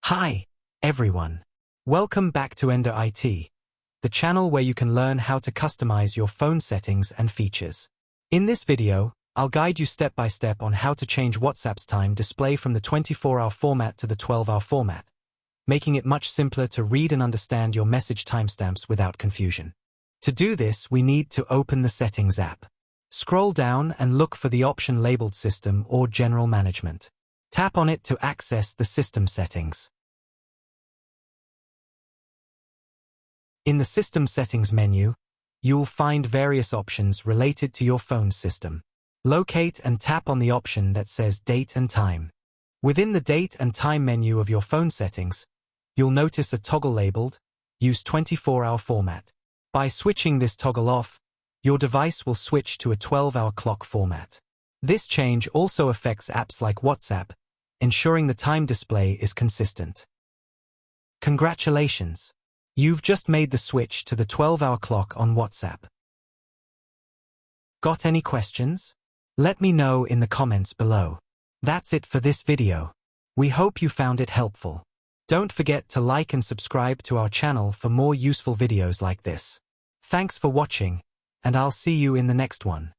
Hi, everyone. Welcome back to Enda IT, the channel where you can learn how to customize your phone settings and features. In this video, I'll guide you step by step on how to change WhatsApp's time display from the 24-hour format to the 12-hour format, making it much simpler to read and understand your message timestamps without confusion. To do this, we need to open the Settings app. Scroll down and look for the option labeled System or General Management. Tap on it to access the system settings. In the System Settings menu, you'll find various options related to your phone system. Locate and tap on the option that says Date and Time. Within the Date and Time menu of your phone settings, you'll notice a toggle labeled Use 24-hour format. By switching this toggle off, your device will switch to a 12-hour clock format. This change also affects apps like WhatsApp, ensuring the time display is consistent. Congratulations! You've just made the switch to the 12-hour clock on WhatsApp. Got any questions? Let me know in the comments below. That's it for this video. We hope you found it helpful. Don't forget to like and subscribe to our channel for more useful videos like this. Thanks for watching, and I'll see you in the next one.